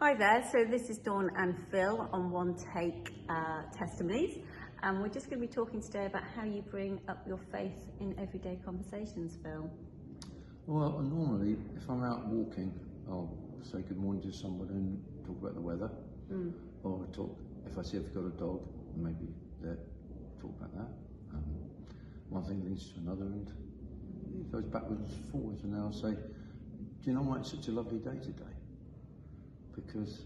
Hi there, so this is Dawn and Phil on One Take Testimonies, and we're just going to be talking today about how you bring up your faith in everyday conversations, Phil. Well, normally, if I'm out walking, I'll say good morning to someone and talk about the weather, or talk, if I see I've got a dog, maybe talk about that. One thing leads to another, and it goes backwards and forwards, and then I'll say, do you know why it's such a lovely day today? Because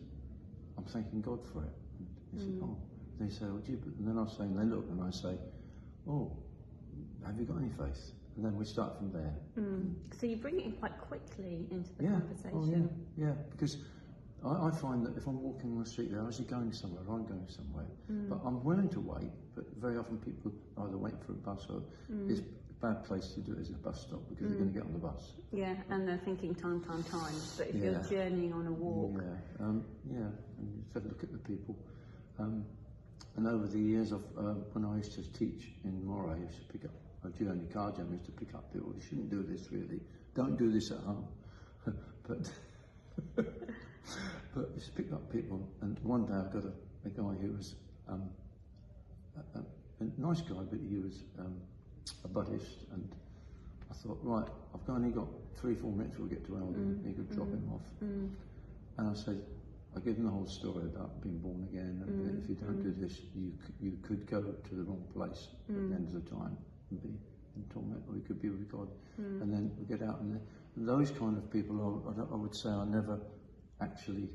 I'm thanking God for it. And he said, oh, they say, oh, gee, and then I'll say, and they look, and I say, oh, have you got any faith? And then we start from there. So you bring it in quite quickly into the conversation. Oh, yeah, because I find that if I'm walking on the street, they're actually going somewhere, or I'm going somewhere. But I'm willing to wait, but very often people either wait for a bus or it's a bad place to do it is a bus stop because they're going to get on the bus. Yeah, and they're thinking time. But if you're journeying on a walk... and you just have a look at the people. And over the years, when I used to teach in Moray, I used to pick up, during the car jam, I used to pick up people. You shouldn't do this really. Don't do this at home. But just pick up people, and one day I got a guy who was a nice guy, but he was a Buddhist, and I thought, right, I've only got 3-4 minutes till we get to Eldon, he could drop him off. And I said, I give him the whole story about being born again, and if you don't do this, you could go to the wrong place at the end of the time and be in torment, or you could be with God. And then we get out, and those kind of people, I would say I never actually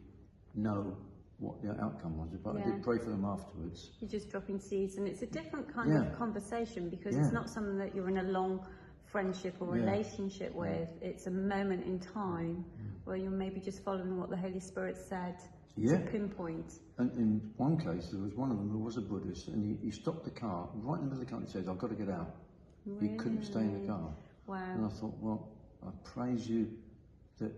know what the outcome was, but I did pray for them afterwards. You're just dropping seeds, and it's a different kind of conversation because it's not something that you're in a long friendship or relationship with. It's a moment in time where you're maybe just following what the Holy Spirit said to pinpoint. And in one case, there was one of them who was a Buddhist, and he stopped the car right in the middle of the car and said, I've got to get out. Really? He couldn't stay in the car. Wow. And I thought, well, I praise you that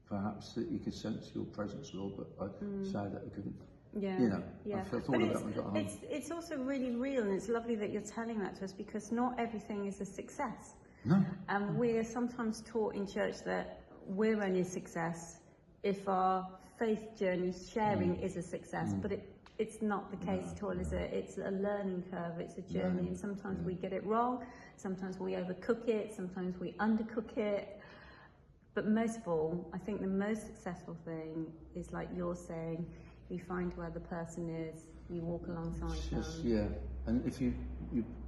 perhaps that you could sense your presence, Lord, but I'm sad that I couldn't. I thought about it when I got home. It's also really real, and it's lovely that you're telling that to us because not everything is a success. No. And we're sometimes taught in church that we're only a success if our faith journey sharing is a success, but it's not the case at all, is it? It's a learning curve, it's a journey, and sometimes we get it wrong, sometimes we overcook it, sometimes we undercook it. But most of all, I think the most successful thing is, like you're saying, you find where the person is, you walk alongside them. And if you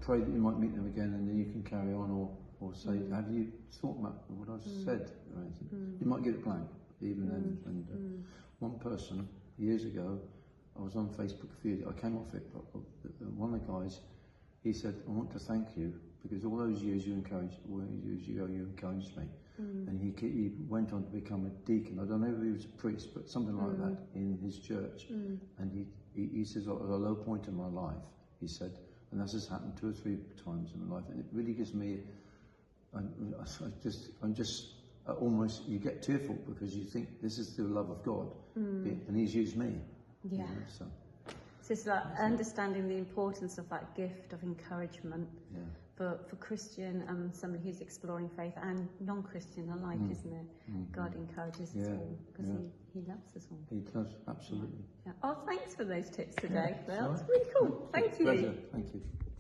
pray that you might meet them again, and then you can carry on, or say, have you thought about what I've said? Or anything? You might get it blank, even then. And one person, years ago, I was on Facebook I came off it, but one of the guys, he said, I want to thank you, because all those years you encouraged me. And he went on to become a deacon. I don't know if he was a priest, but something like that in his church. And he says, at a low point in my life, he said, and this has happened 2 or 3 times in my life, and it really gives me, I'm just almost, you get tearful because you think this is the love of God, and he's used me. Yeah. So it's like understanding the importance of that gift of encouragement for Christian and somebody who's exploring faith and non-Christian alike, isn't it? God encourages us all because he loves us all. He does, absolutely. Oh, thanks for those tips today, Phil. It's really cool. Thank you. Pleasure. Thank you.